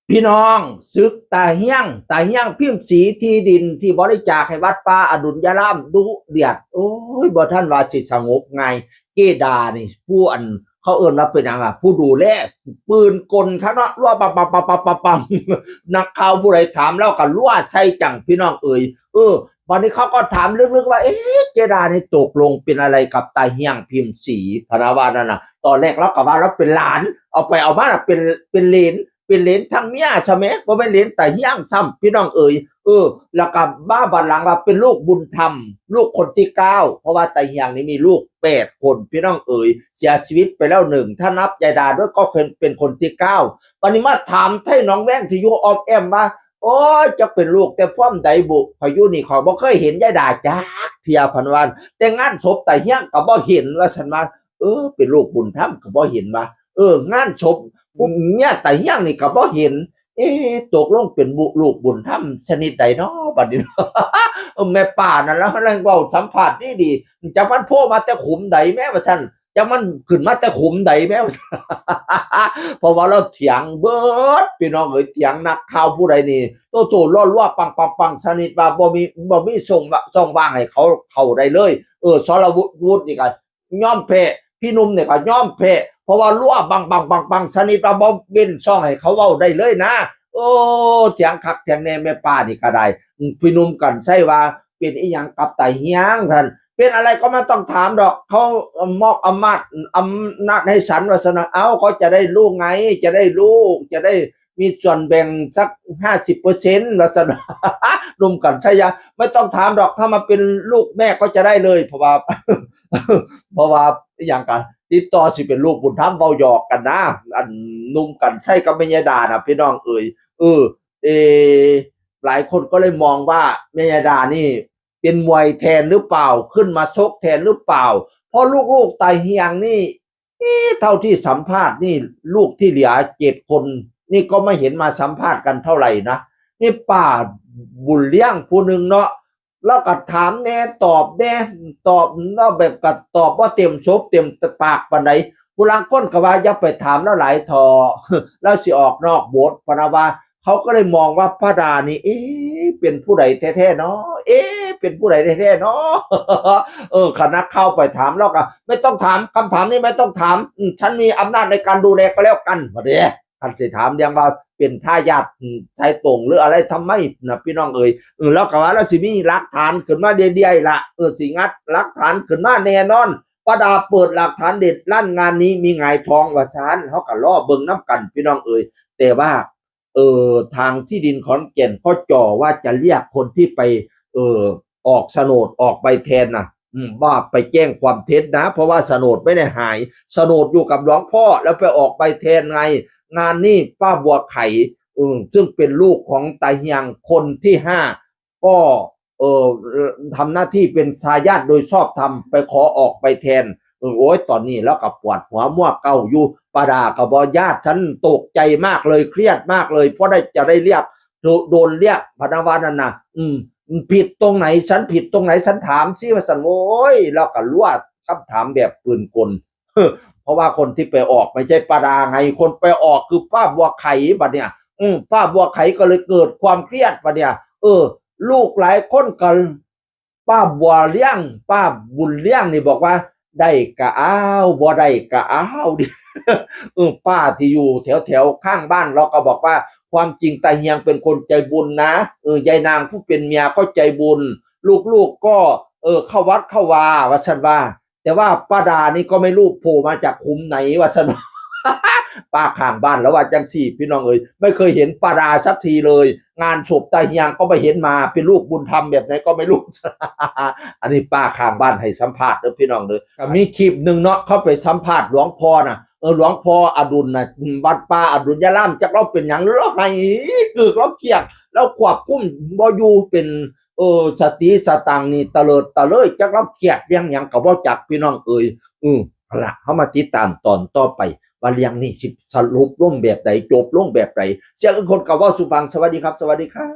พี่น้องซึกตาเฮี้ยงพิมพ์สีที่ดินที่บริจาคให้วัดป่าอดุลยารามดุเดือดโอ้ยบ่ท่านว่าสิสงบไงเกดานี่ผู้อันเขาเอิ้นว่าเป็นหยังผู้ดูแลปืนกลครับเนาะรั่วปังนักข่าวผู้ใดถามแล้วก็รั่วใส่จังพี่น้องวันนี้เขาก็ถามลึกๆว่าเจดานี่ตกลงเป็นอะไรกับตาเฮี้ยงพิมพ์สีพระวานั่นน่ะตอนแรกเราก็ว่าเราเป็นหลานเอาไปเอามาเป็นเหลน เป็นเหรียญทั้งเมียใช่ไหมว่าเป็นเหรียญแต่เฮี้ยงซ้ำพี่น้องแล้วก็บ้าบันหลังว่าเป็นลูกบุญธรรมลูกคนที่9เพราะว่าแต่เฮี้ยงนี้มีลูก8 คนพี่น้องเสียชีวิตไปแล้ว1ถ้านับยายดาด้วยก็เป็นคนที่9วันนี้มาถามให้น้องแว่งที่อยู่ออมแอมว่าโอ้จะเป็นลูกแต่พ่อมใดบุพายุนี่ขอบ่เคยเห็นยายดาจักเทียพันวันแต่งานศพแต่เฮี้ยงก็บ่เห็นว่าฉันว่าเป็นลูกบุญธรรมก็บ่เห็นว่างานศพเนี่ยแต่เฮี้ยงนี่ก็บ่เห็นตกลงเป็นลูกบุญธรรมชนิดใดเนาะบัดนี้แม่ป่านั่นแล้วเรื่องเว้าสัมภาษณ์ดีจะมันโผล่มาแต่ขุมใดแม่ว่าซั่นจะมันขึ้นมาแต่ขุมใดแม่ว่าเพราะว่าเราเถียงเบิดพี่น้องเถียงนักข่าวผู้ใดนี่โตล้อปังสนิทว่าบ่มีส่งว่างให้เขาได้เลยสรวุฒินี่ก็ยอมแพ้พี่นุ่มเนี่ยก็ยอมแพ้เพราะว่ารั่วบังสนิทว่าบ่เว้นช่องให้เขาเว้าได้เลยนะเถียงคักเถียงแน่แม่ป้านี่ก็ได้พี่นุ่มกันใช่ว่าเป็นอีหยังกับไตเฮียงท่านเป็นอะไรก็ไม่ต้องถามดอกเขามอบอำนาจให้ฉันว่าสนะเขาจะได้ลูกไงจะได้ลูกจะได้มีส่วนแบ่งสัก50%ว่าสนะนุ่มกันใช่ยะไม่ต้องถามดอกถ้ามาเป็นลูกแม่ก็จะได้เลยเพราะว่าอย่างกันติดต่อสิเป็นลูกบุญธรรมเบาหยอกกันนะอันนุ่มกันใช่กับแม่ยาดานะพี่น้องเอหลายคนก็เลยมองว่าแม่ยาดานี่เป็นมวยแทนหรือเปล่าขึ้นมาชกแทนหรือเปล่าเพราะลูกๆตายเฮียงนี่เท่าที่สัมภาษณ์นี่ลูกที่เหลือ7 คนนี่ก็ไม่เห็นมาสัมภาษณ์กันเท่าไหร่นะนี่ป้าบุญเลี้ยงผู้หนึ่งเนาะแล้วก็ถามแน่ตอบแน่ตอบแล้วแบบก็ตอบว่าเต็มซบเต็มปากปานใดผู้ลางคนก็ว่าอย่าไปถามแล้วหลายทอแล้วสิออกนอกบทปนะว่าเขาก็เลยมองว่าพระดานี่เป็นผู้ใดแท้ๆเนาะเป็นผู้ใดแท้ๆเนาะคณะเข้าไปถามแล้วก็ไม่ต้องถามคำถามนี้ไม่ต้องถามฉันมีอำนาจในการดูแลก็แล้วกันว่าเด้ท่านสิถามเรียงว่าเป็นทายาทชายตรงหรืออะไรทำไมนะพี่น้องแล้วก็ว่าแล้วสิมีหลักฐานขึ้นมาเดียๆละสิงัดหลักฐานขึ้นมาแน่นอนป้าดาเปิดหลักฐานเด็ดลั่นงานนี้มีไงทองว่าซานเขาก็ล่อเบิ่งน้ำกันพี่น้องแต่ว่าทางที่ดินขอนแก่นเขาจ่อว่าจะเรียกคนที่ไปออกโฉนดออกใบแทนนะว่าไปแจ้งความเท็จนะเพราะว่าโฉนดไม่ได้หายโฉนดอยู่กับหลวงพ่อแล้วไปออกใบแทนไงงานนี้ป้าบัวไข่ซึ่งเป็นลูกของตาเฮียงคนที่5ก็ทำหน้าที่เป็นทายาทโดยชอบธรรมไปขอออกใบแทนโอ้ยตอนนี้แล้วกับปวดหัวมั่วเก่าอยู่ป้าดากับบญาติฉันตกใจมากเลยเครียดมากเลยเพราะจะได้เรียกโดนเรียกพนักงานนั่นนะผิดตรงไหนฉันผิดตรงไหนฉันถามซิว่าสันโว้ยแล้วก็รั่วคำถามแบบปืนกลเพราะว่าคนที่ไปออกไม่ใช่ป้าดาไงคนไปออกคือป้าบัวไข่บัดเนี่ยป้าบัวไข่ก็เลยเกิดความเครียดบัดเนี่ยลูกหลายคนกันป้าบัวเลี้ยงป้าบุญเลี้ยงนี่บอกว่าได้กะอ้าวบ่ได้กะอ้าวดิป้าที่อยู่แถวข้างบ้านเราก็บอกว่าความจริงตาเฮียงเป็นคนใจบุญนะยายนางผู้เป็นเมียก็ใจบุญลูกก็เข้าวัดเข้าวาวัสันว่าแต่ว่าป้าดานี่ก็ไม่รู้โผล่มาจากคุ้มไหนวัสันป้าข้างบ้านแล้วว่าจังสี่พี่น้องไม่เคยเห็นป้าดาสักทีเลยงานศพตาเฮียงก็ไม่เห็นมาเป็นลูกบุญธรรมแบบไหนก็ไม่รู้ อันนี้ป้าข้างบ้านให้สัมภาษณ์พี่น้องมีคลิปหนึ่งเนาะเขาไปสัมภาษณ์หลวงพ่อนะหลวงพ่ออดุลนะวัดป่าอดุลยารามจักเราเป็นอย่างเราไงคือเราเครียดเราควบคุมบ่อยู่เป็นสติสตังนี่ตะเลิดตะเลยจักเราเครียดเรื่องหยังก็บ่จักพี่น้องล่ะเขามาติดตามตอนต่อไปว่าเรื่องนี้สิสรุปลงแบบใดจบลงแบบใดเสียงคนก็เว้าสู่ฟังสวัสดีครับสวัสดีครับ